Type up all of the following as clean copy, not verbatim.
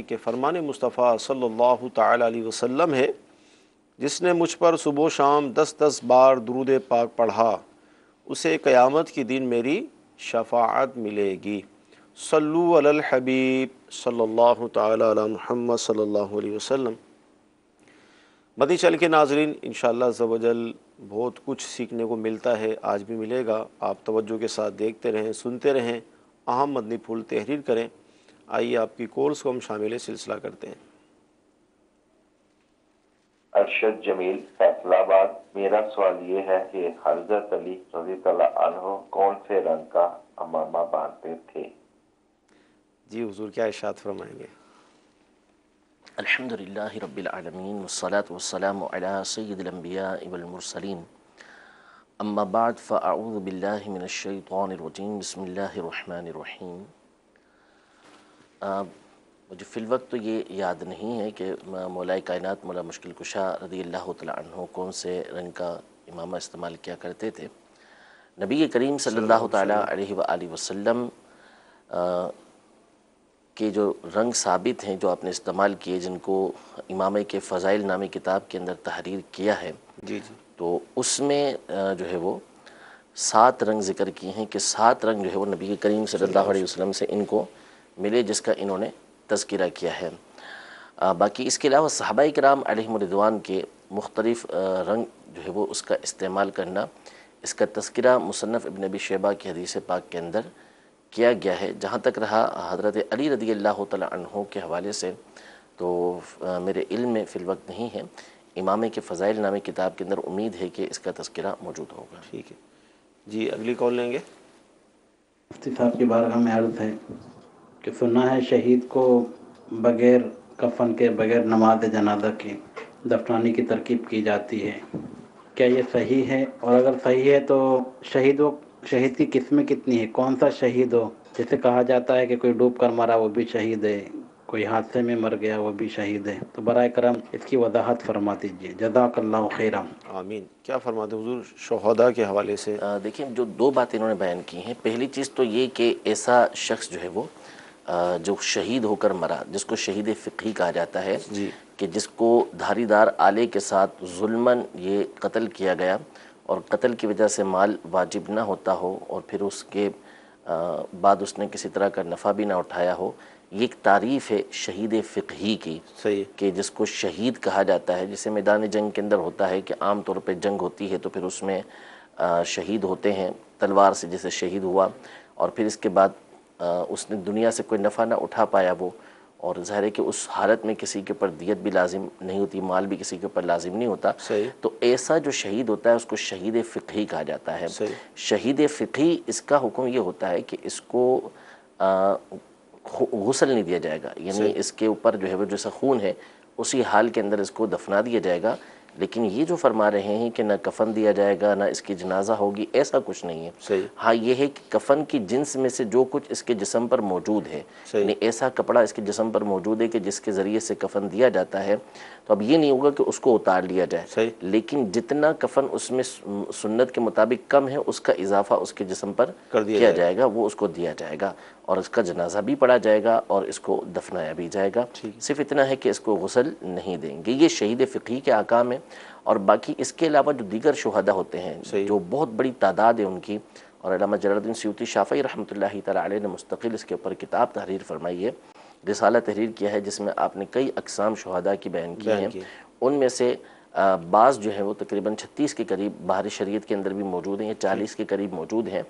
کہ فرمان مصطفیٰ صلی اللہ تعالیٰ علیہ وسلم ہے، جس نے مجھ پر صبح و شام 10 بار درود پاک پڑھا اسے قیامت کی دن میری شفاعت ملے گی۔ صلو علی الحبیب صلی اللہ تعالیٰ علی محمد صلی اللہ علیہ وسلم۔ مدنی چینل کے ناظرین، انشاءاللہ عز و جل بہت کچھ سیکھنے کو ملتا ہے، آج بھی ملے گا۔ آپ توجہ کے ساتھ دیکھتے رہیں، سنتے رہیں، اہم مدنی پھول تحریر کریں۔ آئیے آپ کی کالز کو ہم شامل سلسلہ کرتے ہیں۔ ارشد جمیل فیصل آباد، میرا سوال یہ ہے کہ حضرت علی رضی اللہ عنہ کون سے رنگ کا امامہ باندھتے تھے؟ جی حضور کیا ارشاد فرمائیں گے؟ الحمدللہ رب العالمین والصلاة والسلام علی سید الانبیاء والمرسلین، اما بعد فاعوذ باللہ من الشیطان الرجیم، بسم اللہ الرحمن الرحیم۔ مجھے فی الوقت تو یہ یاد نہیں ہے کہ مولا کائنات مولا مشکل کشا رضی اللہ تعالیٰ عنہ کون سے رنگ کا امامہ استعمال کیا کرتے تھے۔ نبی کریم صلی اللہ تعالیٰ علیہ وآلہ وسلم کے جو رنگ ثابت ہیں جو آپ نے استعمال کیے، جن کو امامہ کے فضائل نامی کتاب کے اندر تحریر کیا ہے، جی تو اس میں جو ہے وہ 7 رنگ ذکر کیے ہیں کہ 7 رنگ جو ہے وہ نبی کریم صلی اللہ علیہ وسلم سے ان کو ملے، جس کا انہوں نے تذکرہ کیا ہے۔ باقی اس کے علاوہ صحابہ کرام علیہم رضوان کے مختلف رنگ جو ہے وہ اس کا استعمال کرنا، اس کا تذکرہ مصنف ابن ابی شیبہ کی حدیث پاک کے اندر کیا گیا ہے۔ جہاں تک رہا حضرت علی رضی اللہ تعالیٰ عنہ کے حوالے سے تو میرے علم میں فی الوقت نہیں ہے، امامہ کے فضائل نامی کتاب کے اندر امید ہے کہ اس کا تذکرہ موجود ہوگا۔ ٹھیک ہے جی، اگلی کال لیں گے۔ مفتی صاحب کی بارگاہ میں عرض ہے کہ سنا ہے شہید کو بغیر کفن کے، بغیر نماز جنازہ کے دفنانے کی ترکیب کی جاتی ہے، کیا یہ صحیح ہے؟ اور اگر صحیح ہے تو شہید کی قسمیں کتنی ہیں؟ کون سا شہید ہو؟ جیسے کہا جاتا ہے کہ کوئی ڈوب کر مرا وہ بھی شہید ہے، کوئی حادثے میں مر گیا وہ بھی شہید ہے، تو برائے کرم اس کی وضاحت فرما دیجیے، جزاک اللہ خیرا۔ آمین۔ کیا فرماتے حضور شہداء کے حوالے سے؟ دیکھیں، جو 2 باتیں انہوں نے بیان کی ہیں، پہلی چیز تو یہ کہ ایسا شخص جو ہے وہ جو شہید ہو کر مرا، جس کو شہید فقہی کہا جاتا ہے، جی کہ جس کو دھاری دار آلے کے ساتھ ظلماً یہ قتل کیا گیا اور قتل کی وجہ سے مال واجب نہ ہوتا ہو، اور پھر اس کے بعد اس نے کسی طرح کا نفع بھی نہ اٹھایا ہو، یہ ایک تعریف ہے شہید فقہی کی، صحیح، کہ جس کو شہید کہا جاتا ہے۔ جسے میدان جنگ کے اندر ہوتا ہے کہ عام طور پہ جنگ ہوتی ہے تو پھر اس میں شہید ہوتے ہیں، تلوار سے جیسے شہید ہوا، اور پھر اس کے بعد اس نے دنیا سے کوئی نفع نہ اٹھا پایا وہ، اور ظاہر ہے کہ اس حالت میں کسی کے اوپر دیت بھی لازم نہیں ہوتی، مال بھی کسی کے اوپر لازم نہیں ہوتا، صحیح، تو ایسا جو شہید ہوتا ہے اس کو شہید فقہی کہا جاتا ہے۔ صحیح، شہید فقہی، اس کا حکم یہ ہوتا ہے کہ اس کو غسل نہیں دیا جائے گا، یعنی اس کے اوپر جو ہے وہ جیسا خون ہے اسی حال کے اندر اس کو دفنا دیا جائے گا، لیکن یہ جو فرما رہے ہیں کہ نہ کفن دیا جائے گا نہ اس کی جنازہ ہوگی، ایسا کچھ نہیں ہے۔ صحیح، ہاں یہ ہے کہ کفن کی جنس میں سے جو کچھ اس کے جسم پر موجود ہے، یعنی ایسا کپڑا اس کے جسم پر موجود ہے کہ جس کے ذریعے سے کفن دیا جاتا ہے، تو اب یہ نہیں ہوگا کہ اس کو اتار لیا جائے، صحیح، لیکن جتنا کفن اس میں سنت کے مطابق کم ہے اس کا اضافہ اس کے جسم پر کر دیا کیا جائے گا، وہ اس کو دیا جائے گا، اور اس کا جنازہ بھی پڑھا جائے گا اور اس کو دفنایا بھی جائے گا۔ صرف اتنا ہے کہ اس کو غسل نہیں دیں گے۔ یہ شہید فقہی کے احکام ہیں، اور باقی اس کے علاوہ جو دیگر شہداء ہوتے ہیں جو بہت بڑی تعداد ہے ان کی، اور علامہ جلال الدین سیوطی شافعی رحمۃ اللہ تعالیٰ علیہ نے مستقل اس کے اوپر کتاب تحریر فرمائی ہے، رسالہ تحریر کیا ہے، جس میں آپ نے کئی اقسام شہداء کی بیان کی ہیں۔ ان میں سے بعض جو ہیں وہ تقریباً 36 کے قریب باہر شریعت کے اندر بھی موجود ہیں، یا 40 کے قریب موجود ہیں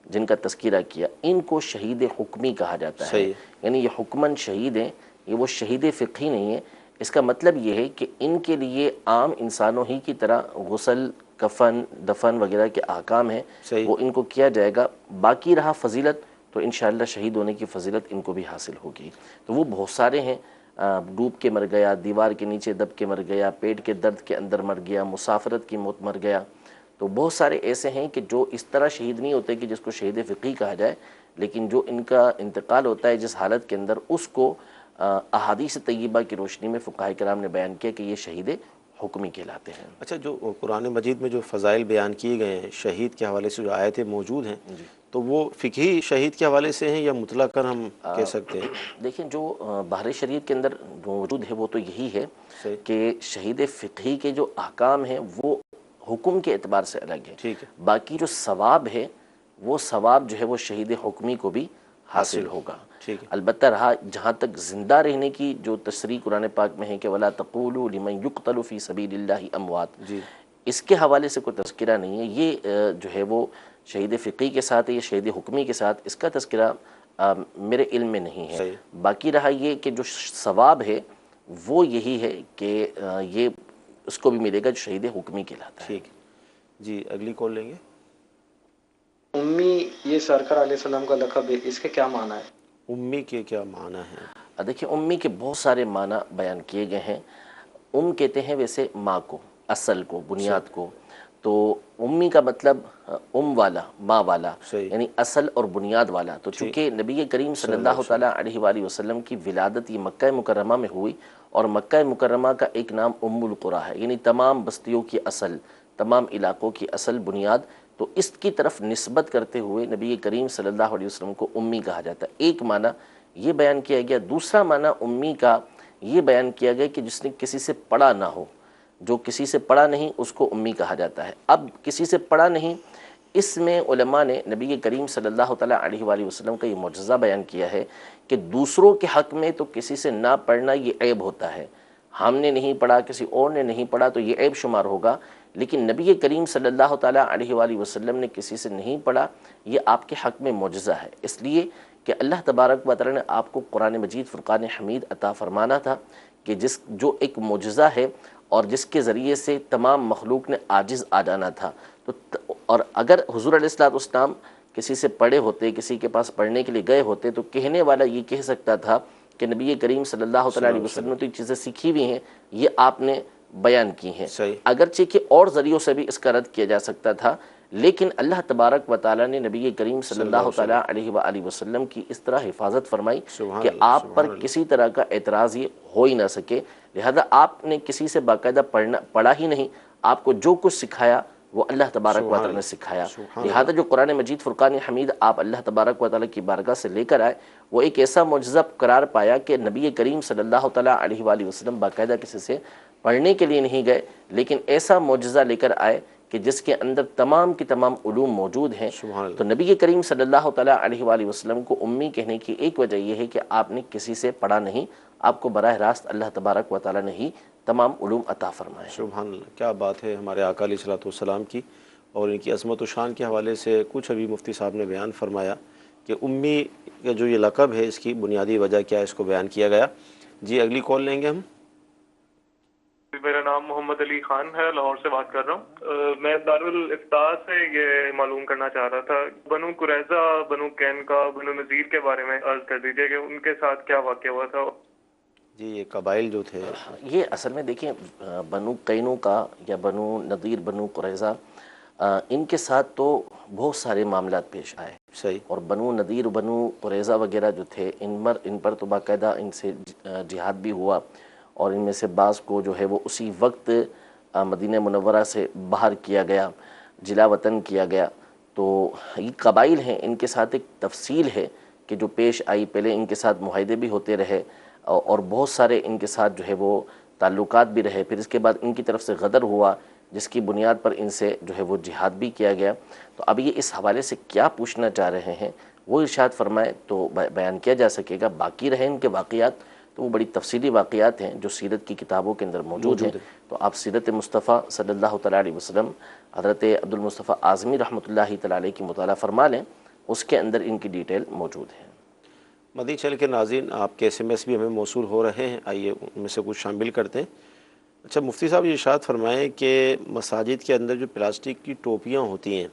جن کا تذکرہ کیا۔ ان کو شہید حکمی کہا جاتا ہے، یعنی یہ حکماً شہید ہیں، یہ وہ شہید فقہی نہیں ہے۔ اس کا مطلب یہ ہے کہ ان کے لیے عام انسانوں ہی کی طرح غسل، کفن، دفن وغیرہ کے احکام ہیں، وہ ان کو کیا جائے گا۔ باقی رہا فضیلت، تو انشاءاللہ شہید ہونے کی فضیلت ان کو بھی حاصل ہوگی۔ تو وہ بہت سارے ہیں، ڈوب کے مر گیا، دیوار کے نیچے دب کے مر گیا، پیٹ کے درد کے اندر مر گیا، مسافرت کی موت مر گیا، تو بہت سارے ایسے ہیں کہ جو اس طرح شہید نہیں ہوتے کہ جس کو شہید فقہی کہا جائے، لیکن جو ان کا انتقال ہوتا ہے جس حالت کے اندر، اس کو احادیث طیبہ کی روشنی میں فقہاء کرام نے بیان کیا کہ یہ شہید حکمی کہلاتے ہیں۔ اچھا، جو قرآن مجید میں جو فضائل بیان کیے گئے ہیں شہید کے حوالے سے جو آیتیں موجود ہیں، تو وہ فقہی شہید کے حوالے سے ہیں یا مطلقاً ہم کہہ سکتے ہیں؟ دیکھیں، جو بحر شریعت کے اندر موجود ہے وہ تو یہی ہے صحیح، کہ شہید فقہی کے جو احکام ہیں وہ حکم کے اعتبار سے الگ ہے، ٹھیک ہے، باقی جو ثواب ہے وہ ثواب جو ہے وہ شہید حکمی کو بھی حاصل ہوگا۔ ٹھیک ہے، البتہ رہا جہاں تک زندہ رہنے کی جو تشریح قرآن پاک میں ہے کہ وَلَا تَقُولُوا لِمَنْ يُقْتَلُ فِي سَبِيلِ اللَّهِ أَمْوَاتٌ، جی، اس کے حوالے سے کوئی تذکرہ نہیں ہے۔ یہ جو ہے وہ شہید فقی کے ساتھ ہے یا شہید حکمی کے ساتھ، اس کا تذکرہ میرے علم میں نہیں ہے۔ صحیح، باقی رہا یہ کہ جو ثواب ہے وہ یہی ہے کہ یہ اس کو بھی ملے گا جو شہید حکمی کہلاتا ہے۔ ٹھیک، جی اگلی کال لیں گے۔ امی یہ سرکار علیہ السلام کا لقب ہے، اس کے کیا معنی ہے؟ امی کے کیا معنی ہیں؟ دیکھیں، امی کے بہت سارے معنی بیان کیے گئے ہیں۔ کہتے ہیں ویسے ماں کو، اصل کو، بنیاد کو، تو امی کا مطلب والا، ماں والا، صحیح، یعنی اصل اور بنیاد والا۔ تو چونکہ نبی کریم صلی اللہ تعالیٰ علیہ وآلہ وسلم کی ولادت یہ مکہ مکرمہ میں ہوئی، اور مکہ مکرمہ کا ایک نام ام القریٰ ہے، یعنی تمام بستیوں کی اصل، تمام علاقوں کی اصل، بنیاد۔ تو اس کی طرف نسبت کرتے ہوئے نبی کریم صلی اللہ علیہ وسلم کو امی کہا جاتا ہے۔ ایک معنی یہ بیان کیا گیا۔ دوسرا معنی امی کا یہ بیان کیا گیا کہ جس نے کسی سے پڑھا نہ ہو، جو کسی سے پڑھا نہیں اس کو امی کہا جاتا ہے۔ اب کسی سے پڑھا نہیں، اس میں علماء نے نبی کریم صلی اللہ تعالیٰ علیہ وآلہ وسلم کا یہ معجزہ بیان کیا ہے کہ دوسروں کے حق میں تو کسی سے نہ پڑھنا یہ عیب ہوتا ہے، ہم نے نہیں پڑھا، کسی اور نے نہیں پڑھا تو یہ عیب شمار ہوگا، لیکن نبی کریم صلی اللہ تعالیٰ علیہ وآلہ وسلم نے کسی سے نہیں پڑھا، یہ آپ کے حق میں معجزہ ہے، اس لیے کہ اللہ تبارک و تعالیٰ نے آپ کو قرآن مجید فرقان حمید عطا فرمانا تھا کہ جو ایک معجزہ ہے اور جس کے ذریعے سے تمام مخلوق نے عاجز آ جانا تھا۔ اور اگر حضور علیہ السلام کسی سے پڑھے ہوتے، کسی کے پاس پڑھنے کے لیے گئے ہوتے، تو کہنے والا یہ کہہ سکتا تھا کہ نبی کریم صلی اللہ تعالیٰ علیہ وسلم نے تو یہ چیزیں سیکھی ہوئی ہیں، یہ آپ نے بیان کی ہیں۔ اگرچہ کہ اور ذریعوں سے بھی اس کا رد کیا جا سکتا تھا، لیکن اللہ تبارک و تعالیٰ نے نبی کریم صلی اللہ تعالیٰ علیہ وآلہ وسلم کی اس طرح حفاظت فرمائی کہ آپ پر کسی طرح کا اعتراض یہ ہو ہی نہ سکے، لہذا آپ نے کسی سے باقاعدہ پڑھا ہی نہیں، آپ کو جو کچھ سکھایا وہ اللہ تبارک و تعالیٰ نے سکھایا۔ لہذا جو قرآن مجید فرقان حمید آپ اللہ تبارک و تعالیٰ کی بارگاہ سے لے کر آئے، وہ ایک ایسا معجزہ قرار پایا کہ نبی کریم صلی اللہ تعالیٰ علیہ وآلہ وسلم باقاعدہ کسی سے پڑھنے کے لیے نہیں گئے، لیکن ایسا معجزہ لے کر آئے کہ جس کے اندر تمام کی تمام علوم موجود ہیں۔ تو نبی کریم صلی اللہ تعالیٰ علیہ وآلہ وسلم کو امی کہنے کی ایک وجہ یہ ہے کہ آپ نے کسی سے پڑھا نہیں، آپ کو براہ راست اللہ تبارک و تعالیٰ نے ہی تمام علوم عطا فرمائے۔ سبحان اللہ، کیا بات ہے ہمارے آقا علیہ الصلوۃ والسلام کی، اور ان کی عظمت و شان کے حوالے سے کچھ ابھی مفتی صاحب نے بیان فرمایا کہ امی کا جو یہ لقب ہے اس کی بنیادی وجہ کیا ہے، اس کو بیان کیا گیا۔ جی اگلی کال لیں گے ہم۔ میرا نام محمد علی خان ہے، لاہور سے بات کر رہا ہوں۔ میں دارالافتا سے یہ معلوم کرنا چاہ رہا تھا، بنو قریظہ، بنو قینقاع، بنو نذیر کے بارے میں عرض کر دیجیے کہ ان کے ساتھ کیا واقعہ ہوا تھا۔ جی یہ قبائل جو تھے، یہ اصل میں دیکھیں بنو قینقاع یا بنو نذیر، بنو قریظہ، ان کے ساتھ تو بہت سارے معاملات پیش آئے، صحیح، اور بنو نذیر، بنو قریظہ وغیرہ جو تھے ان پر تو باقاعدہ ان سے جہاد بھی ہوا، اور ان میں سے بعض کو جو ہے وہ اسی وقت مدینہ منورہ سے باہر کیا گیا، جلا وطن کیا گیا۔ تو یہ قبائل ہیں، ان کے ساتھ ایک تفصیل ہے کہ جو پیش آئی، پہلے ان کے ساتھ معاہدے بھی ہوتے رہے اور بہت سارے ان کے ساتھ جو ہے وہ تعلقات بھی رہے، پھر اس کے بعد ان کی طرف سے غدر ہوا جس کی بنیاد پر ان سے جو ہے وہ جہاد بھی کیا گیا۔ تو اب یہ اس حوالے سے کیا پوچھنا چاہ رہے ہیں وہ ارشاد فرمائے تو بیان کیا جا سکے گا۔ باقی رہے ان کے واقعات تو وہ بڑی تفصیلی واقعات ہیں جو سیرت کی کتابوں کے اندر موجود ہیں، تو آپ سیرت مصطفیٰ صلی اللہ تعالیٰ علیہ وسلم، حضرت عبد المصطفیٰ اعظمی رحمۃ اللہ تعالیٰ علیہ کی مطالعہ فرما لیں، اس کے اندر ان کی ڈیٹیل موجود ہے۔ مدنی چینل کے ناظرین، آپ کے SMS بھی ہمیں موصول ہو رہے ہیں، آئیے ان میں سے کچھ شامل کرتے ہیں۔ اچھا مفتی صاحب، یہ ارشاد فرمائیں کہ مساجد کے اندر جو پلاسٹک کی ٹوپیاں ہوتی ہیں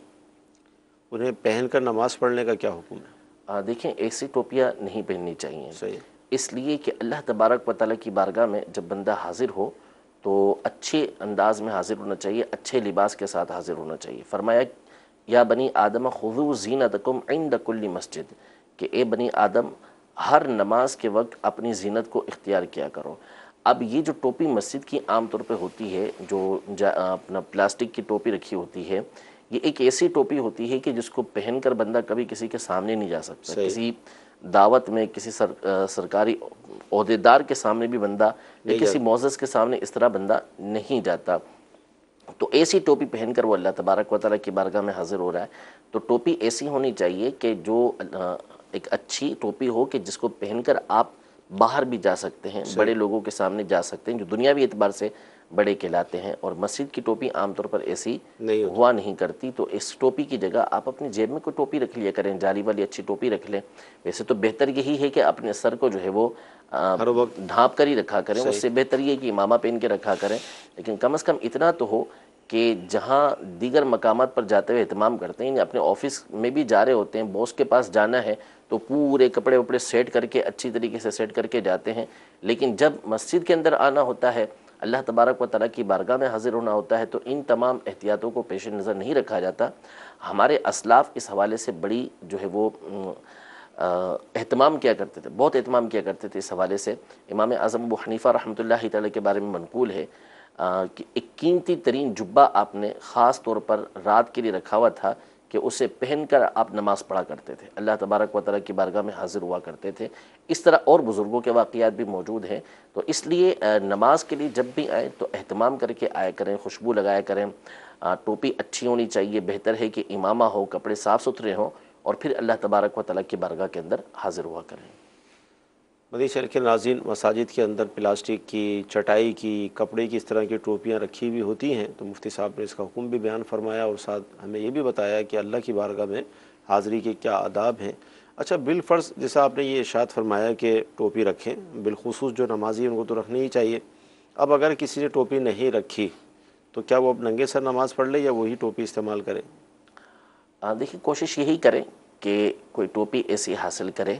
انہیں پہن کر نماز پڑھنے کا کیا حکم ہے؟ دیکھیں، ایسی ٹوپیاں نہیں پہننی چاہیے، صحیح، اس لیے کہ اللہ تبارک و تعالیٰ کی بارگاہ میں جب بندہ حاضر ہو تو اچھے انداز میں حاضر ہونا چاہیے، اچھے لباس کے ساتھ حاضر ہونا چاہیے۔ فرمایا یا بنی آدم خذوا زینتکم عند کل مسجد، کہ اے بنی آدم ہر نماز کے وقت اپنی زینت کو اختیار کیا کرو۔ اب یہ جو ٹوپی مسجد کی عام طور پہ ہوتی ہے، جو اپنا پلاسٹک کی ٹوپی رکھی ہوتی ہے، یہ ایک ایسی ٹوپی ہوتی ہے کہ جس کو پہن کر بندہ کبھی کسی کے سامنے نہیں جا سکتا، کسی دعوت میں، کسی سرکاری عہدیدار کے سامنے بھی بندہ یا کسی معزز کے سامنے اس طرح بندہ نہیں جاتا۔ تو ایسی ٹوپی پہن کر وہ اللہ تبارک و تعالیٰ کی بارگاہ میں حاضر ہو رہا ہے، تو ٹوپی ایسی ہونی چاہیے کہ جو ایک اچھی ٹوپی ہو کہ جس کو پہن کر آپ باہر بھی جا سکتے ہیں، بڑے لوگوں کے سامنے جا سکتے ہیں جو دنیاوی اعتبار سے بڑے کہلاتے ہیں۔ اور مسجد کی ٹوپی عام طور پر ایسی ہوا نہیں کرتی، تو اس ٹوپی کی جگہ آپ اپنی جیب میں کوئی ٹوپی رکھ لیا کریں، جالی والی اچھی ٹوپی رکھ لیں۔ ویسے تو بہتر یہی ہے کہ اپنے سر کو جو ہے وہ ہر وقت ڈھانپ کر ہی رکھا کریں، اس سے بہتر یہ ہے کہ امامہ پہن کے رکھا کریں، لیکن کم از کم اتنا تو ہو کہ جہاں دیگر مقامات پر جاتے ہوئے اہتمام کرتے ہیں، اپنے آفس میں بھی جا رہے ہوتے ہیں، باس کے پاس جانا ہے تو پورے کپڑے وپڑے سیٹ کر کے اچھی طریقے سے سیٹ کر کے جاتے ہیں، لیکن جب مسجد کے اندر آنا ہوتا ہے، اللہ تبارک و تعالیٰ کی بارگاہ میں حاضر ہونا ہوتا ہے، تو ان تمام احتیاطوں کو پیش نظر نہیں رکھا جاتا۔ ہمارے اسلاف اس حوالے سے بڑی جو ہے وہ اہتمام کیا کرتے تھے، بہت اہتمام کیا کرتے تھے اس حوالے سے۔ امام اعظم ابو حنیفہ رحمۃ اللہ تعالیٰ کے بارے میں منقول ہے کہ ایک قیمتی ترین جبہ آپ نے خاص طور پر رات کے لیے رکھا ہوا تھا کہ اسے پہن کر آپ نماز پڑھا کرتے تھے، اللہ تبارک و تعالیٰ کی بارگاہ میں حاضر ہوا کرتے تھے۔ اس طرح اور بزرگوں کے واقعات بھی موجود ہیں، تو اس لیے نماز کے لیے جب بھی آئیں تو اہتمام کر کے آیا کریں، خوشبو لگایا کریں، ٹوپی اچھی ہونی چاہیے، بہتر ہے کہ امامہ ہو، کپڑے صاف ستھرے ہوں، اور پھر اللہ تبارک و تعالیٰ کی بارگاہ کے اندر حاضر ہوا کریں۔ مدنی چینل کے ناظرین، مساجد کے اندر پلاسٹک کی، چٹائی کی، کپڑے کی اس طرح کی ٹوپیاں رکھی ہوئی ہوتی ہیں، تو مفتی صاحب نے اس کا حکم بھی بیان فرمایا اور ساتھ ہمیں یہ بھی بتایا کہ اللہ کی بارگاہ میں حاضری کے کیا آداب ہیں۔ اچھا، بالفرض جیسا آپ نے یہ ارشاد فرمایا کہ ٹوپی رکھیں، بالخصوص جو نمازی ان کو تو رکھنی ہی چاہیے۔ اب اگر کسی نے ٹوپی نہیں رکھی تو کیا وہ اب ننگے سر نماز پڑھ لے یا وہی ٹوپی استعمال کرے؟ دیکھیں، کوشش یہی کریں کہ کوئی ٹوپی ایسی حاصل کرے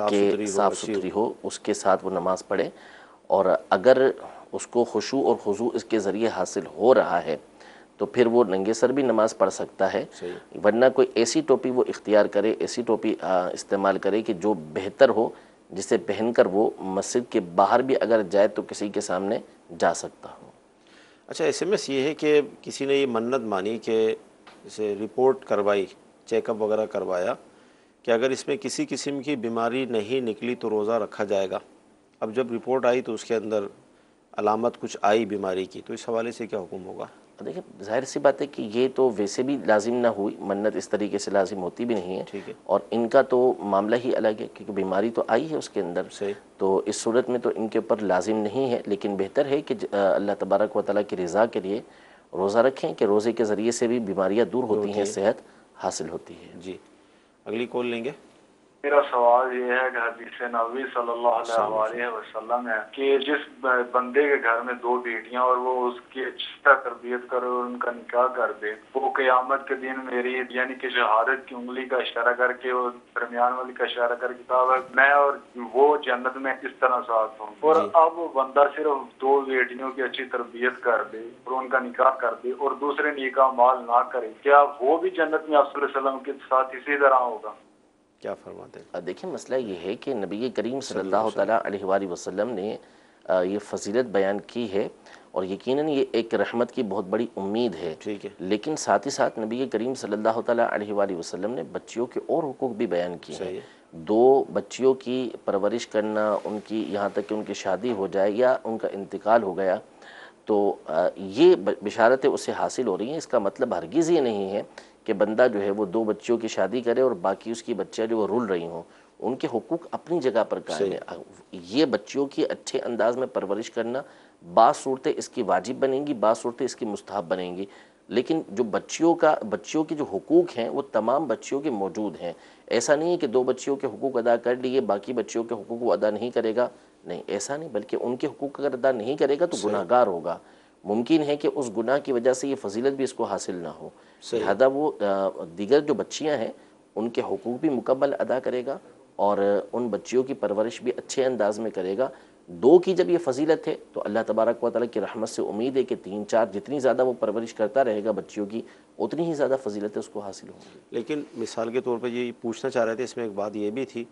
کہ صاف ستھری ہو، اس کے ساتھ وہ نماز پڑھے، اور اگر اس کو خشوع اور خضوع اس کے ذریعے حاصل ہو رہا ہے تو پھر وہ ننگے سر بھی نماز پڑھ سکتا ہے، ورنہ کوئی ایسی ٹوپی وہ اختیار کرے، ایسی ٹوپی استعمال کرے کہ جو بہتر ہو، جسے پہن کر وہ مسجد کے باہر بھی اگر جائے تو کسی کے سامنے جا سکتا ہو۔ اچھا، ایس ایم ایس یہ ہے کہ کسی نے یہ منت مانی کہ جیسے رپورٹ کروائی، چیک اپ وغیرہ کروایا کہ اگر اس میں کسی قسم کی بیماری نہیں نکلی تو روزہ رکھا جائے گا۔ اب جب رپورٹ آئی تو اس کے اندر علامت کچھ آئی بیماری کی، تو اس حوالے سے کیا حکم ہوگا؟ دیکھیں، ظاہر سی بات ہے کہ یہ تو ویسے بھی لازم نہ ہوئی، منت اس طریقے سے لازم ہوتی بھی نہیں ہے، ٹھیک ہے، اور ان کا تو معاملہ ہی الگ ہے کیونکہ بیماری تو آئی ہے اس کے اندر، صحیح، تو اس صورت میں تو ان کے اوپر لازم نہیں ہے، لیکن بہتر ہے کہ اللہ تبارک و تعالیٰ کی رضا کے لیے روزہ رکھیں کہ روزے کے ذریعے سے بھی بیماریاں دور ہوتی ہیں، صحت حاصل ہوتی ہے۔ جی، اگلی کال لیں گے۔ میرا سوال یہ ہے کہ حدیث نبوی صلی اللہ علیہ وسلم ہے کہ جس بندے کے گھر میں دو بیٹیاں اور وہ اس کی اچھا تربیت کرے اور ان کا نکاح کر دے، وہ قیامت کے دن میری یعنی کہ شہادت کی انگلی کا اشارہ کر کے اور درمیان والی کا اشارہ کر کے کہا میں اور وہ جنت میں اس طرح ساتھ ہوں، اور اب وہ بندہ صرف دو بیٹیوں کی اچھی تربیت کر دے اور ان کا نکاح کر دے اور دوسرے نکاح مال نہ کرے، کیا وہ بھی جنت میں آپ صلی اللہ علیہ وسلم کے ساتھ اسی طرح ہوگا؟ کیا فرماتے ہیں؟ دیکھیں، مسئلہ یہ ہے کہ نبی کریم صلی اللہ تعالیٰ علیہ وآلہ وسلم نے یہ فضیلت بیان کی ہے، اور یقیناً یہ ایک رحمت کی بہت بڑی امید ہے، ٹھیک ہے، لیکن ساتھ ہی ساتھ نبی کریم صلی اللہ تعالیٰ علیہ وآلہ وسلم نے بچیوں کے اور حقوق بھی بیان کیے ہیں۔ دو بچیوں کی پرورش کرنا، ان کی یہاں تک کہ ان کی شادی ہو جائے یا ان کا انتقال ہو گیا تو یہ بشارتیں اس سے حاصل ہو رہی ہیں۔ اس کا مطلب ہرگز یہ نہیں ہے کہ بندہ جو ہے وہ دو بچیوں کی شادی کرے اور باقی اس کی بچیاں جو وہ رول رہی ہوں، ان کے حقوق اپنی جگہ پر قائم ہے۔ یہ بچیوں کی اچھے انداز میں پرورش کرنا، بعض صورتیں اس کی واجب بنیں گی، بعض صورتیں اس کی مستحب بنیں گی، لیکن جو بچیوں کے جو حقوق ہیں وہ تمام بچیوں کے موجود ہیں۔ ایسا نہیں ہے کہ دو بچیوں کے حقوق ادا کر لیے، باقی بچیوں کے حقوق وہ ادا نہیں کرے گا، نہیں، ایسا نہیں، بلکہ ان کے حقوق اگر ادا نہیں کرے گا تو گناہ گار ہوگا۔ ممکن ہے کہ اس گناہ کی وجہ سے یہ فضیلت بھی اس کو حاصل نہ ہو، لہذا وہ دیگر جو بچیاں ہیں ان کے حقوق بھی مکمل ادا کرے گا اور ان بچیوں کی پرورش بھی اچھے انداز میں کرے گا۔ دو کی جب یہ فضیلت ہے تو اللہ تبارک و تعالیٰ کی رحمت سے امید ہے کہ تین چار جتنی زیادہ وہ پرورش کرتا رہے گا بچیوں کی، اتنی ہی زیادہ فضیلتیں اس کو حاصل ہوں گی۔ لیکن مثال کے طور پر یہ پوچھنا چاہ رہے تھے، اس میں ایک بات یہ بھی تھی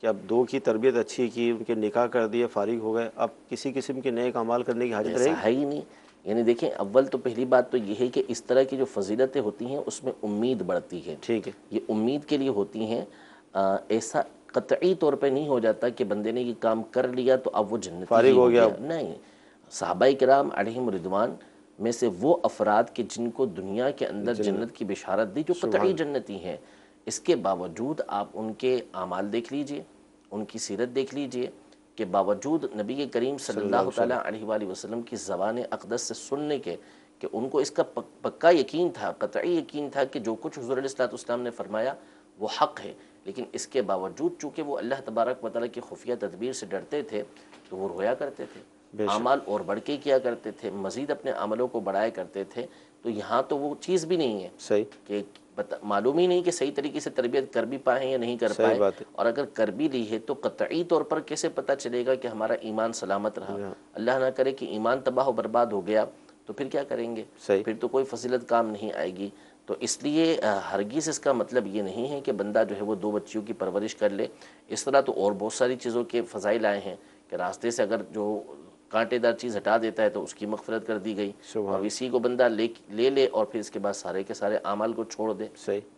کہ اب دو کی تربیت اچھی کی، ان کے نکاح کر دیے، فارغ ہو گئے، اب کسی قسم کے نیک اعمال کرنے کی حاجت رہے ایسا ہے ہی نہیں. یعنی دیکھیں، اول تو پہلی بات تو یہ ہے کہ اس طرح کی جو فضیلتیں ہوتی ہیں اس میں امید بڑھتی ہے. ٹھیک ہے. یہ امید کے لیے ہوتی ہیں. ایسا قطعی طور پہ نہیں ہو جاتا کہ بندے نے یہ کام کر لیا تو اب وہ جنتی فارغ ہی ہو ہو گیا. گیا. نہیں، صحابہ کرام علیہم رضوان میں سے وہ افراد کہ جن کو دنیا کے اندر جنت کی بشارت دی، جو قطعی جنتی ہیں، اس کے باوجود آپ ان کے اعمال دیکھ لیجئے، ان کی سیرت دیکھ لیجئے کہ باوجود نبی کریم صلی اللہ تعالیٰ علیہ وآلہ وسلم کی زبان اقدس سے سننے کے کہ ان کو اس کا پکا یقین تھا، قطعی یقین تھا کہ جو کچھ حضور علیہ السلام نے فرمایا وہ حق ہے، لیکن اس کے باوجود چونکہ وہ اللہ تبارک و تعالیٰ کی خفیہ تدبیر سے ڈرتے تھے تو وہ رویا کرتے تھے، اعمال اور بڑھ کے کیا کرتے تھے، مزید اپنے عملوں کو بڑھایا کرتے تھے. تو یہاں تو وہ چیز بھی نہیں ہے صحیح کہ معلوم ہی نہیں کہ صحیح طریقے سے تربیت کر بھی پائیں یا نہیں کر پائیں، اور اگر کر بھی لی ہے تو قطعی طور پر کیسے پتہ چلے گا کہ ہمارا ایمان سلامت رہا. اللہ نہ کرے کہ ایمان تباہ و برباد ہو گیا تو پھر کیا کریں گے؟ پھر تو کوئی فضیلت کام نہیں آئے گی. تو اس لیے ہرگز اس کا مطلب یہ نہیں ہے کہ بندہ جو ہے وہ 2 بچیوں کی پرورش کر لے. اس طرح تو اور بہت ساری چیزوں کے فضائل آئے ہیں کہ راستے سے اگر جو کانٹے دار چیز ہٹا دیتا ہے تو اس کی مغفرت کر دی گئی، اور اسی کو بندہ لے لے اور پھر اس کے بعد سارے کے سارے اعمال کو چھوڑ دے.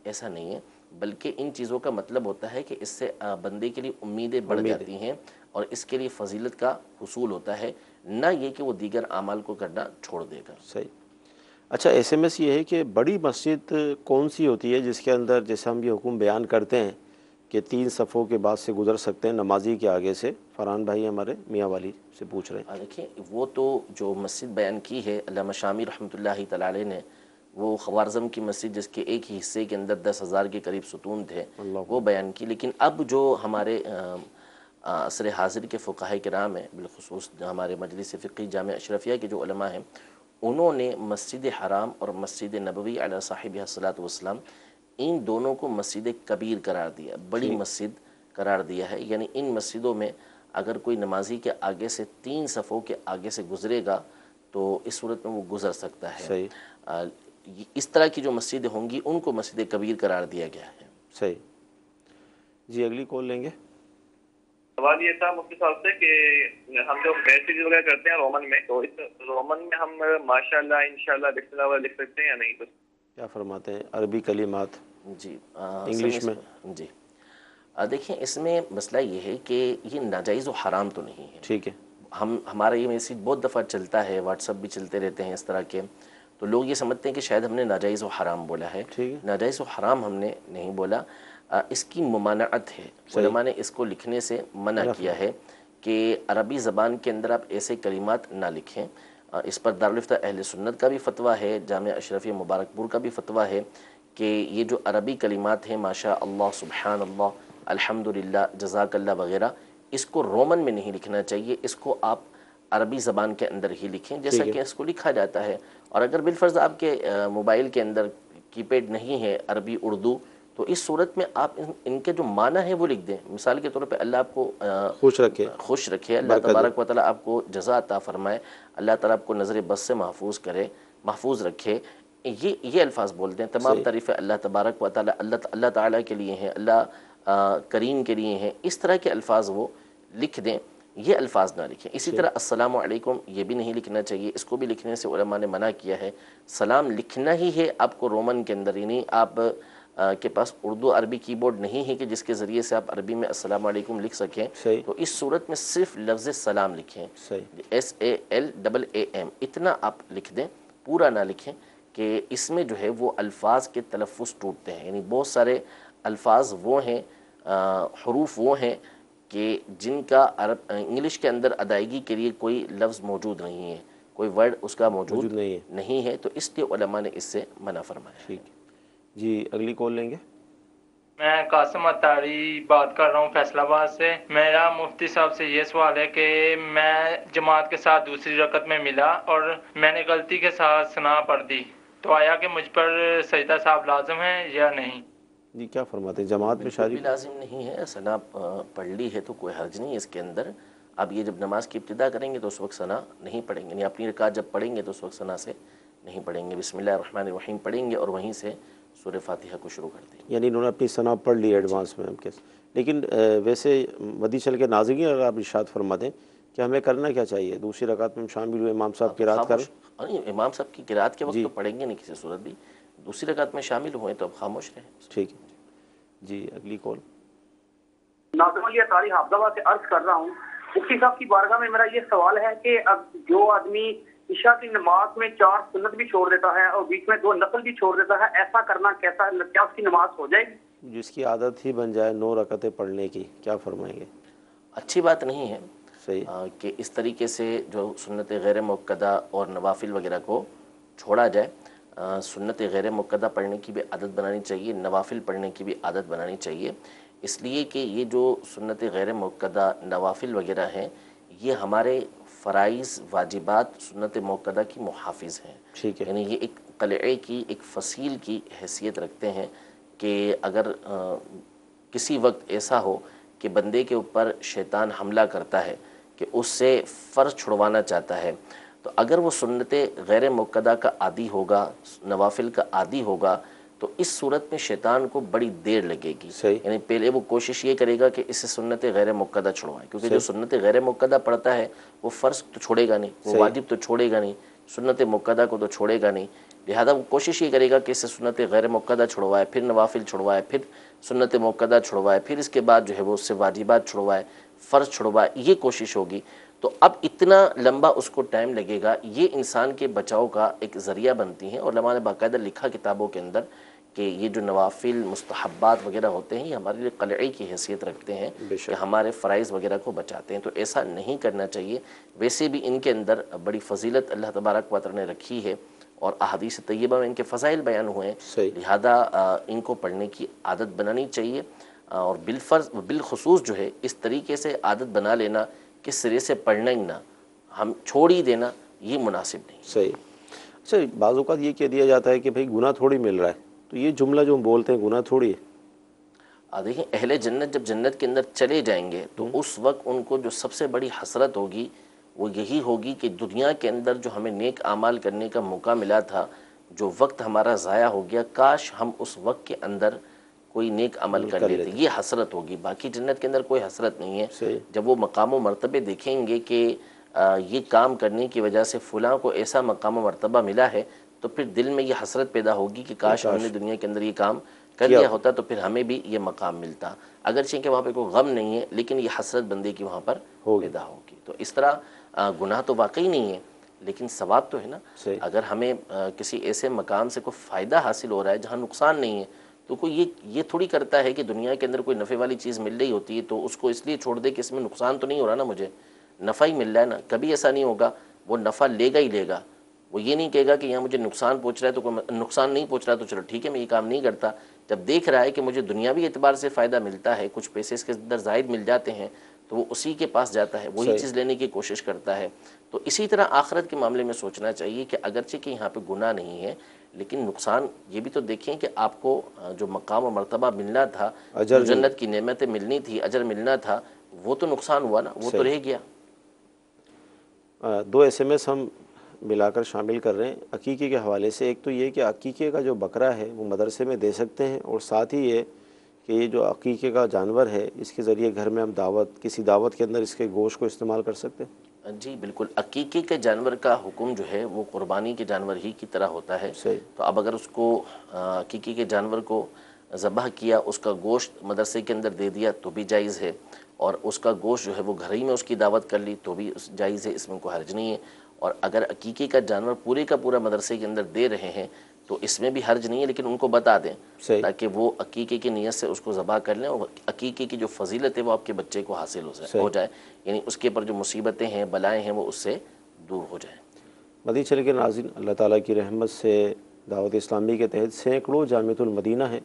ایسا نہیں ہے، بلکہ ان چیزوں کا مطلب ہوتا ہے کہ اس سے بندے کے لیے امیدیں بڑھ جاتی ہیں اور اس کے لیے فضیلت کا حصول ہوتا ہے، نہ یہ کہ وہ دیگر اعمال کو کرنا چھوڑ دے گا. صحیح. اچھا، ایس ایم ایس یہ ہے کہ بڑی مسجد کون سی ہوتی ہے جس کے اندر جیسے ہم یہ حکم بیان کرتے ہیں کہ 3 صفوں کے بعد سے گزر سکتے ہیں نمازی کے آگے سے؟ فرحان بھائی ہمارے میاں والی سے پوچھ رہے ہیں. دیکھیں، وہ تو جو مسجد بیان کی ہے علامہ شامی رحمۃ اللہ تعالیٰ علیہ نے، وہ خوارزم کی مسجد جس کے ایک ہی حصے کے اندر 10,000 کے قریب ستون تھے وہ بیان کی. لیکن اب جو ہمارے عصر حاضر کے فقہاء کرام ہیں، بالخصوص ہمارے مجلس فقہی جامعہ اشرفیہ کے جو علماء ہیں، انہوں نے مسجد حرام اور مسجد نبوی علیہ صاحبہ الصلاۃ والسلام ان دونوں کو مسجد کبیر قرار دیا، بڑی مسجد قرار دیا ہے. یعنی ان مسجدوں میں اگر کوئی نمازی کے آگے سے 3 صفوں کے آگے سے گزرے گا تو اس صورت میں وہ گزر سکتا ہے. اس طرح کی جو مسجدیں ہوں گی ان کو مسجد کبیر قرار دیا گیا ہے. صحیح. جی اگلی کال لیں گے. سوال یہ تھا مفتی صاحب سے کہ ہم جو میسیج وغیرہ کرتے ہیں رومن میں، تو اس رومن میں ہم ماشاءاللہ انشاءاللہ بسم اللہ وغیرہ لکھ سکتے ہیں یا نہیں؟ کیا فرماتے ہیں؟ عربی کلمات جی انگلش میں. جی دیکھیں، اس میں مسئلہ یہ ہے کہ یہ ناجائز و حرام تو نہیں ہے. ٹھیک ہے. ہمارا یہ میسیج بہت دفعہ چلتا ہے، واٹس ایپ بھی چلتے رہتے ہیں اس طرح کے، تو لوگ یہ سمجھتے ہیں کہ شاید ہم نے ناجائز و حرام بولا ہے. ناجائز و حرام ہم نے نہیں بولا، اس کی ممانعت ہے. علماء نے اس کو لکھنے سے منع کیا ہے کہ عربی زبان کے اندر آپ ایسے کلمات نہ لکھیں. اس پر دارالفتہ اہل سنت کا بھی فتویٰ ہے، جامعہ اشرفیہ مبارک پور کا بھی فتویٰ ہے کہ یہ جو عربی کلمات ہیں ماشاء اللہ، سبحان اللہ، الحمدللہ، جزاک اللہ وغیرہ، اس کو رومن میں نہیں لکھنا چاہیے. اس کو آپ عربی زبان کے اندر ہی لکھیں جیسا کہ اس کو لکھا جاتا ہے. اور اگر بالفرض آپ کے موبائل کے اندر کی پیڈ نہیں ہے عربی اردو، تو اس صورت میں آپ ان کے جو معنی ہے وہ لکھ دیں. مثال کے طور پہ اللہ آپ کو خوش رکھے، اللہ تبارک و تعالیٰ آپ کو جزا عطا فرمائے، اللہ تعالیٰ آپ کو نظر بد سے محفوظ رکھے، یہ الفاظ بولتے ہیں. تمام تعریفیں اللہ تبارک و تعالیٰ اللہ تعالیٰ کے لیے ہیں، اللہ کریم کے لیے ہیں. اس طرح کے الفاظ وہ لکھ دیں، یہ الفاظ نہ لکھیں. اسی طرح السلام علیکم یہ بھی نہیں لکھنا چاہیے، اس کو بھی لکھنے سے علماء نے منع کیا ہے. سلام لکھنا ہی ہے آپ کو رومن کے اندر، یعنی آپ کے پاس اردو عربی کی بورڈ نہیں ہے کہ جس کے ذریعے سے آپ عربی میں السلام علیکم لکھ سکیں. تو اس صورت میں صرف لفظ سلام لکھیں، SALAAM، اتنا آپ لکھ دیں، پورا نہ لکھیں، کہ اس میں جو ہے وہ الفاظ کے تلفظ ٹوٹتے ہیں. یعنی بہت سارے الفاظ وہ ہیں، حروف وہ ہیں کہ جن کا انگلش کے اندر ادائیگی کے لیے کوئی لفظ موجود نہیں ہے، کوئی ورڈ اس کا موجود نہیں ہے. تو اس لیے علماء نے اس سے منع فرمایا. ٹھیک. جی اگلی کال لیں گے. میں قاسم اتاری بات کر رہا ہوں فیصل آباد سے. میرا مفتی صاحب سے یہ سوال ہے کہ میں جماعت کے ساتھ دوسری رکعت میں ملا اور میں نے غلطی کے ساتھ ثنا پڑھ دی، تو آیا کہ مجھ پر سجدہ صاحب لازم ہے یا نہیں؟ جی کیا فرماتے ہیں؟ جماعت میں شادی بھی لازم نہیں ہے، ثنا پڑھ لی ہے تو کوئی حرج نہیں ہے اس کے اندر. اب یہ جب نماز کی ابتدا کریں گے تو اس وقت ثنا نہیں پڑھیں گے، یعنی اپنی رکعت جب پڑھیں گے تو اس وقت ثنا سے نہیں پڑھیں گے، بسم اللہ الرحمن الرحیم پڑھیں گے اور وہیں سے سورہ فاتحہ کو شروع کر دیں گے. یعنی انہوں نے اپنی ثنا پڑھ لی ایڈوانس میں. لیکن ویسے مدی چل کے ناظرین اگر آپ ارشاد فرما دیں کہ ہمیں کرنا کیا چاہیے؟ دوسری رکعت میں ہم شامل ہوئے، امام صاحب کی قرات کریں؟ امام صاحب کی قرات کے وقت جی تو پڑھیں گے نہیں کسی صورت بھی، دوسری رکعت میں شامل ہوئے تو اب خاموش رہیں۔ ٹھیک ہے جی، اگلی کال۔ ناظم علی اطاری حافظ آباد سے عرض کر رہا ہوں، مفتی صاحب کی بارگاہ میں میرا یہ سوال ہے کہ اب جو آدمی عشاء کی نماز میں 4 سنت بھی چھوڑ دیتا ہے اور بیچ میں 2 نفل بھی چھوڑ دیتا ہے، ایسا کرنا کیسا، کیا اس کی نماز ہو جائے گی؟ جس کی عادت ہی بن جائے 9 رکعتیں پڑھنے کی، کیا فرمائیں گے؟ اچھی بات نہیں ہے صحیح کہ اس طریقے سے جو سنت غیر مؤکدہ اور نوافل وغیرہ کو چھوڑا جائے۔ سنت غیر مؤکدہ پڑھنے کی بھی عادت بنانی چاہیے، نوافل پڑھنے کی بھی عادت بنانی چاہیے، اس لیے کہ یہ جو سنت غیر مؤکدہ نوافل وغیرہ ہیں یہ ہمارے فرائض واجبات سنت مؤکدہ کی محافظ ہیں۔ ٹھیک ہے، یعنی یہ ایک قلعے کی، ایک فصیل کی حیثیت رکھتے ہیں کہ اگر کسی وقت ایسا ہو کہ بندے کے اوپر شیطان حملہ کرتا ہے کہ اس سے فرض چھڑوانا چاہتا ہے، تو اگر وہ سنت غیر مؤکدہ کا عادی ہوگا، نوافل کا عادی ہوگا، تو اس صورت میں شیطان کو بڑی دیر لگے گی۔ صحیح، یعنی پہلے وہ کوشش یہ کرے گا کہ اس سے سنت غیر مؤکدہ چھڑوائے، کیونکہ جو سنت غیر مؤکدہ پڑھتا ہے وہ فرض تو چھوڑے گا نہیں، وہ صحیح، واجب تو چھوڑے گا نہیں، سنت مؤکدہ کو تو چھوڑے گا نہیں، لہذا وہ کوشش یہ کرے گا کہ اس سے سنت غیر مؤکدہ چھڑوائے، پھر نوافل چھڑوائے، پھر سنت مؤکدہ چھڑوائے، پھر اس کے بعد جو ہے وہ اس سے واجبات چھڑوائے، فرض چھڑوائے، یہ کوشش ہوگی۔ تو اب اتنا لمبا اس کو ٹائم لگے گا، یہ انسان کے بچاؤ کا ایک ذریعہ بنتی ہیں، اور علماء نے باقاعدہ لکھا کتابوں کے اندر کہ یہ جو نوافل مستحبات وغیرہ ہوتے ہیں یہ ہمارے لیے قلعے کی حیثیت رکھتے ہیں کہ ہمارے فرائض وغیرہ کو بچاتے ہیں، تو ایسا نہیں کرنا چاہیے۔ ویسے بھی ان کے اندر بڑی فضیلت اللہ تبارک و تعالی نے رکھی ہے اور احادیث طیبہ میں ان کے فضائل بیان ہوئے ہیں، لہذا ان کو پڑھنے کی عادت بنانی چاہیے، اور بالخصوص جو ہے اس طریقے سے عادت بنا لینا کہ سرے سے پڑھنا ہی نہ، ہم چھوڑ ہی دینا، یہ مناسب نہیں۔ صحیح۔ اچھا، بعض اوقات یہ کہہ دیا جاتا ہے کہ بھئی گناہ تھوڑی مل رہا ہے، تو یہ جملہ جو ہم بولتے ہیں گناہ تھوڑی ہے؟ دیکھیں اہل جنت جب جنت کے اندر چلے جائیں گے تو اس وقت ان کو جو سب سے بڑی حسرت ہوگی وہ یہی ہوگی کہ دنیا کے اندر جو ہمیں نیک اعمال کرنے کا موقع ملا تھا، جو وقت ہمارا ضائع ہو گیا، کاش ہم اس وقت کے اندر کوئی نیک عمل کر لیتے، یہ حسرت ہوگی۔ باقی جنت کے اندر کوئی حسرت نہیں ہے۔ جب وہ مقام و مرتبے دیکھیں گے کہ یہ کام کرنے کی وجہ سے فلاں کو ایسا مقام و مرتبہ ملا ہے، تو پھر دل میں یہ حسرت پیدا ہوگی کہ کاش ہم نے دنیا کے اندر یہ کام کر لیا ہوتا تو پھر ہمیں بھی یہ مقام ملتا، اگرچہ کہ وہاں پہ کوئی غم نہیں ہے لیکن یہ حسرت بندے کی وہاں پر پیدا ہوگی۔ تو اس طرح گناہ تو واقعی نہیں ہے لیکن ثواب تو ہے نا۔ اگر ہمیں کسی ایسے مقام سے کوئی فائدہ حاصل ہو رہا ہے جہاں نقصان نہیں ہے، تو کوئی یہ تھوڑی کرتا ہے کہ دنیا کے اندر کوئی نفع والی چیز مل رہی ہوتی ہے تو اس کو اس لیے چھوڑ دے کہ اس میں نقصان تو نہیں ہو رہا نا، مجھے نفع ہی مل رہا ہے نا۔ کبھی ایسا نہیں ہوگا، وہ نفع لے گا ہی لے گا، وہ یہ نہیں کہے گا کہ یہاں مجھے نقصان پہنچ رہا ہے تو کوئی نقصان نہیں پہنچ رہا تو چلو ٹھیک ہے میں یہ کام نہیں کرتا۔ جب دیکھ رہا ہے کہ مجھے دنیاوی اعتبار سے فائدہ ملتا ہے، کچھ پیسے اس کے اندر زائد مل جاتے ہیں، تو وہ اسی کے پاس جاتا ہے، وہی چیز لینے کی کوشش کرتا ہے۔ تو اسی طرح آخرت کے معاملے میں سوچنا چاہیے کہ اگرچہ کہ یہاں پہ گناہ نہیں ہے لیکن نقصان یہ بھی تو دیکھیں کہ آپ کو جو مقام و مرتبہ ملنا تھا، جو جنت کی نعمتیں ملنی تھی، اجر ملنا تھا، وہ تو نقصان ہوا نا، وہ تو رہ گیا۔ 2 SMS ہم ملا کر شامل کر رہے ہیں عقیقے کے حوالے سے۔ ایک تو یہ کہ عقیقے کا جو بکرا ہے وہ مدرسے میں دے سکتے ہیں، اور ساتھ ہی یہ کہ یہ جو عقیقے کا جانور ہے اس کے ذریعے گھر میں ہم کسی دعوت کے اندر اس کے گوشت کو استعمال کر سکتے ہیں۔ جی بالکل، عقیقے کے جانور کا حکم جو ہے وہ قربانی کے جانور ہی کی طرح ہوتا ہے۔ تو اب اگر اس کو عقیقے کے جانور کو ذبح کیا، اس کا گوشت مدرسے کے اندر دے دیا تو بھی جائز ہے، اور اس کا گوشت جو ہے وہ گھر ہی میں اس کی دعوت کر لی تو بھی جائز ہے، اس میں کوئی حرج نہیں ہے۔ اور اگر عقیقے کا جانور پورے کا پورا مدرسے کے اندر دے رہے ہیں تو اس میں بھی حرج نہیں ہے، لیکن ان کو بتا دیں تاکہ وہ عقیقے کی نیت سے اس کو ذبح کر لیں، اور عقیقے کی جو فضیلت ہے وہ آپ کے بچے کو حاصل ہو جائے، یعنی اس کے اوپر جو مصیبتیں ہیں، بلائیں ہیں، وہ اس سے دور ہو جائیں۔ مدنی چینل کے ناظرین، اللہ تعالیٰ کی رحمت سے دعوت اسلامی کے تحت سینکڑوں جامعۃ المدینہ ہیں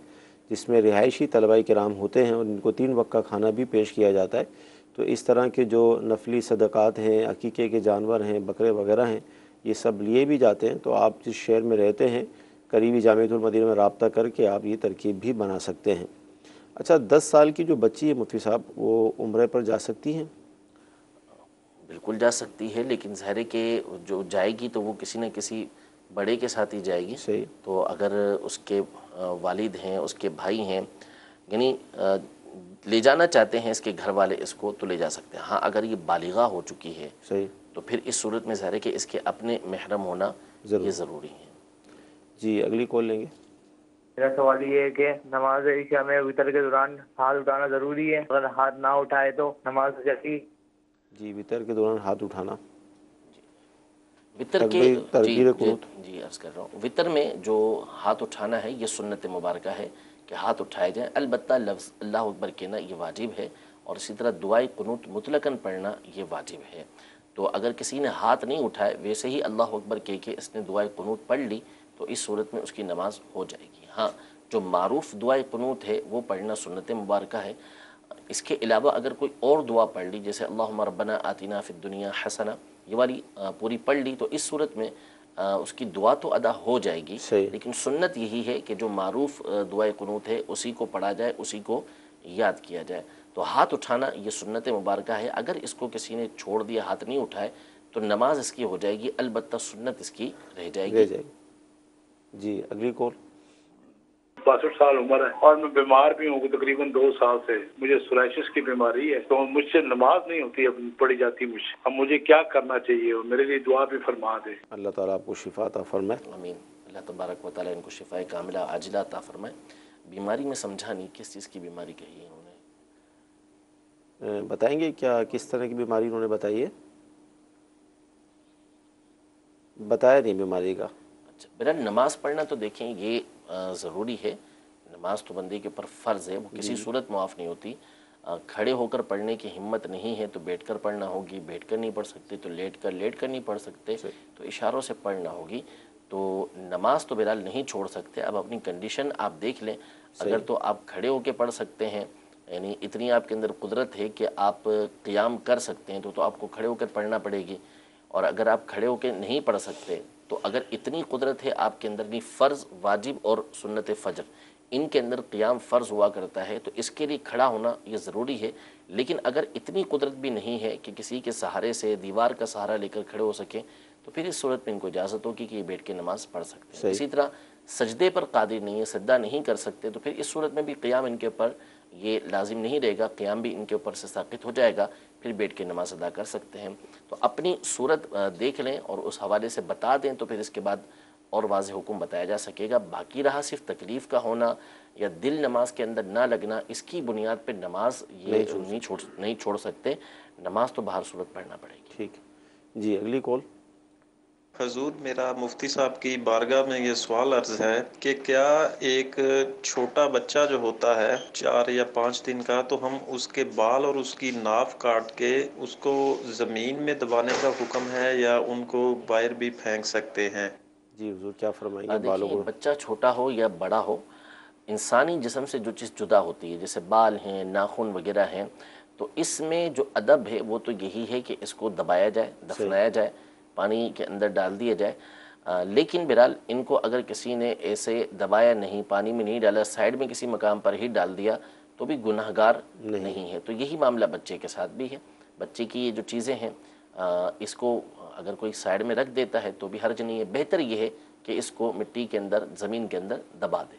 جس میں رہائشی طلباء کرام ہوتے ہیں اور ان کو 3 وقت کا کھانا بھی پیش کیا جاتا ہے۔ تو اس طرح کے جو نفلی صدقات ہیں، عقیقے کے جانور ہیں، بکرے وغیرہ ہیں، یہ سب لیے بھی جاتے ہیں۔ تو آپ جس شہر میں رہتے ہیں قریبی جامعۃ المدینہ میں رابطہ کر کے آپ یہ ترکیب بھی بنا سکتے ہیں۔ اچھا، 10 سال کی جو بچی ہے مفتی صاحب، وہ عمرے پر جا سکتی ہیں؟ بالکل جا سکتی ہے، لیکن ظاہر ہے کہ جو جائے گی تو وہ کسی نہ کسی بڑے کے ساتھ ہی جائے گی۔ تو اگر اس کے والد ہیں، اس کے بھائی ہیں، یعنی لے جانا چاہتے ہیں اس کے گھر والے اس کو تو لے جا سکتے ہیں. ہاں اگر یہ بالغہ ہو چکی ہے صحیح. تو پھر اس صورت میں ظاہر ہے کہ اس کے اپنے محرم ہونا یہ ضروری ہے. جی اگلی کال لیں گے. میرا سوال یہ ہے کہ نماز عشاء میں وطر کے دوران ہاتھ اٹھانا ضروری ہے؟ اگر ہاتھ نہ اٹھائے تو نماز جیسی. جی وطر کے دوران ہاتھ اٹھانا وطر کے تکبیر قنوت. جی عرض کر رہا ہوں وطر میں جو ہاتھ اٹھانا ہے یہ سنت مبارکہ ہے کہ ہاتھ اٹھائے جائیں. البتہ لفظ اللہ اکبر کہنا یہ واجب ہے اور اسی طرح دعائے قنوت مطلقاً پڑھنا یہ واجب ہے. تو اگر کسی نے ہاتھ نہیں اٹھائے ویسے ہی اللہ اکبر کہہ کے اس نے دعائے قنوت پڑھ لی تو اس صورت میں اس کی نماز ہو جائے گی. ہاں جو معروف دعائے قنوت ہے وہ پڑھنا سنت مبارکہ ہے. اس کے علاوہ اگر کوئی اور دعا پڑھ لی جیسے اللہم ربنا آتنا فی الدنیا حسنہ یہ والی پوری پڑھ لی تو اس صورت میں اس کی دعا تو ادا ہو جائے گی. لیکن سنت یہی ہے کہ جو معروف دعائے قنوت ہے اسی کو پڑھا جائے اسی کو یاد کیا جائے. تو ہاتھ اٹھانا یہ سنت مبارکہ ہے. اگر اس کو کسی نے چھوڑ دیا ہاتھ نہیں اٹھائے تو نماز اس کی ہو جائے گی البتہ سنت اس کی رہ جائے گی. جی اگلی کال. 62 سال عمر ہے اور میں بیمار بھی ہوں تقریباً 2 سال سے. مجھے سورائسس کی بیماری ہے تو مجھ سے نماز نہیں ہوتی اب پڑھی جاتی مجھ سے. اب مجھے کیا کرنا چاہیے اور میرے لیے دعا بھی فرما دے. اللہ تعالیٰ آپ کو شفا عطا فرمائے. آمین. اللہ تبارک و تعالیٰ ان کو شفاء کاملہ عاجلہ عطا فرمائے. بیماری میں سمجھا نہیں کس چیز کی بیماری کہی ہے انہوں نے؟ بتائیں گے کیا کس طرح کی بیماری انہوں نے بتائی ہے؟ بتایا نہیں بیماری کا. اچھا بہرحال نماز پڑھنا تو دیکھیں یہ ضروری ہے. نماز تو بندے کے اوپر فرض ہے وہ کسی صورت معاف نہیں ہوتی. کھڑے ہو کر پڑھنے کی ہمت نہیں ہے تو بیٹھ کر پڑھنا ہوگی. بیٹھ کر نہیں پڑھ سکتے تو لیٹ کر نہیں پڑھ سکتے تو اشاروں سے پڑھنا ہوگی. تو نماز تو بہرحال نہیں چھوڑ سکتے. اب اپنی کنڈیشن آپ دیکھ لیں. اگر تو آپ کھڑے ہو کے پڑھ سکتے ہیں یعنی اتنی آپ کے اندر قدرت ہے کہ آپ قیام کر سکتے ہیں تو آپ کو کھڑے ہو کر پڑھنا پڑے گی. اور اگر آپ کھڑے ہو کے نہیں پڑھ سکتے تو اگر اتنی قدرت ہے آپ کے اندر بھی فرض واجب اور سنت فجر ان کے اندر قیام فرض ہوا کرتا ہے تو اس کے لیے کھڑا ہونا یہ ضروری ہے. لیکن اگر اتنی قدرت بھی نہیں ہے کہ کسی کے سہارے سے دیوار کا سہارا لے کر کھڑے ہو سکیں تو پھر اس صورت میں ان کو اجازت ہوگی کہ یہ بیٹھ کے نماز پڑھ سکتے ہیں. اسی طرح سجدے پر قادر نہیں ہے سجدہ نہیں کر سکتے تو پھر اس صورت میں بھی قیام ان کے اوپر یہ لازم نہیں رہے گا. قیام بھی ان کے اوپر سے ساقط ہو جائے گا. پھر بیٹھ کے نماز ادا کر سکتے ہیں. تو اپنی صورت دیکھ لیں اور اس حوالے سے بتا دیں تو پھر اس کے بعد اور واضح حکم بتایا جا سکے گا. باقی رہا صرف تکلیف کا ہونا یا دل نماز کے اندر نہ لگنا اس کی بنیاد پہ نماز یہ نہیں چھوڑ سکتے. نماز تو بہر صورت پڑھنا پڑے گی. ٹھیک. جی اگلی کال. حضور میرا مفتی صاحب کی بارگاہ میں یہ سوال عرض ہے کہ کیا ایک چھوٹا بچہ جو ہوتا ہے 4 یا 5 دن کا تو ہم اس کے بال اور اس کی ناف کاٹ کے اس کو زمین میں دبانے کا حکم ہے یا ان کو باہر بھی پھینک سکتے ہیں؟ جی حضور کیا فرمائیں گے؟ بالوں کو بچہ چھوٹا ہو یا بڑا ہو انسانی جسم سے جو چیز جدا ہوتی ہے جیسے بال ہیں ناخن وغیرہ ہیں تو اس میں جو ادب ہے وہ تو یہی ہے کہ اس کو دبایا جائے دفنایا جائے پانی کے اندر ڈال دیا جائے. لیکن بہرحال ان کو اگر کسی نے ایسے دبایا نہیں پانی میں نہیں ڈالا سائیڈ میں کسی مقام پر ہی ڈال دیا تو بھی گناہ گار نہیں ہے. تو یہی معاملہ بچے کے ساتھ بھی ہے. بچے کی یہ جو چیزیں ہیں اس کو اگر کوئی سائیڈ میں رکھ دیتا ہے تو بھی حرج نہیں ہے. بہتر یہ ہے کہ اس کو مٹی کے اندر زمین کے اندر دبا دے.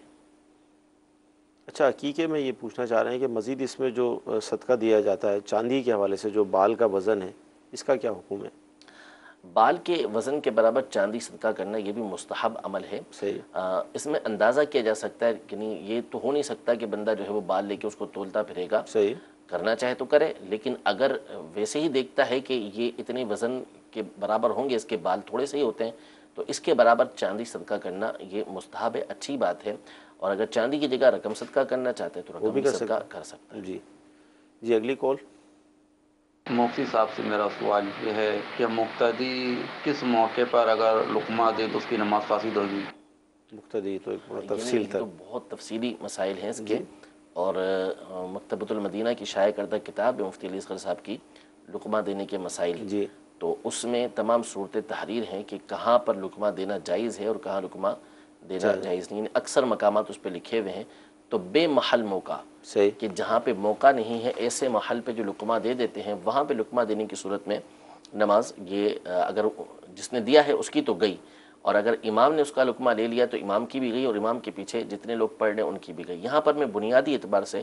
اچھا عقیقے میں یہ پوچھنا چاہ رہے ہیں کہ مزید اس میں جو صدقہ دیا جاتا ہے چاندی کے حوالے سے جو بال کا وزن ہے اس کا کیا حکم ہے؟ بال کے وزن کے برابر چاندی صدقہ کرنا یہ بھی مستحب عمل ہے. اس میں اندازہ کیا جا سکتا ہے کہ نہیں یہ تو ہو نہیں سکتا کہ بندہ جو ہے وہ بال لے کے اس کو تولتا پھرے گا. کرنا چاہے تو کرے لیکن اگر ویسے ہی دیکھتا ہے کہ یہ اتنے وزن کے برابر ہوں گے اس کے بال تھوڑے سے ہی ہوتے ہیں تو اس کے برابر چاندی صدقہ کرنا یہ مستحب ہے اچھی بات ہے. اور اگر چاندی کی جگہ رقم صدقہ کرنا چاہتے ہیں تو رقم بھی صدقہ کر سکتا ہے. جی اگلی کال. مفتی صاحب سے میرا سوال یہ ہے کہ مقتدی کس موقع پر اگر لقمہ دے تو اس کی نماز فاسد ہوگی؟ مقتدی تو ایک تفصیل تو بہت تفصیلی مسائل ہیں اس کے اور مکتبۃ المدینہ کی شائع کردہ کتاب مفتی علی اصغر صاحب کی لقمہ دینے کے مسائل تو اس میں تمام صورت تحریر ہیں کہ کہاں پر لقمہ دینا جائز ہے اور کہاں لقمہ دینا جائز نہیں. اکثر مقامات اس پہ لکھے ہوئے ہیں. تو بے محل موقع کہ جہاں پہ موقع نہیں ہے ایسے محل پہ جو لقمہ دے دیتے ہیں وہاں پہ لقمہ دینے کی صورت میں نماز یہ اگر جس نے دیا ہے اس کی تو گئی اور اگر امام نے اس کا لقمہ لے لیا تو امام کی بھی گئی اور امام کے پیچھے جتنے لوگ پڑھ رہے ہیں ان کی بھی گئی. یہاں پر میں بنیادی اعتبار سے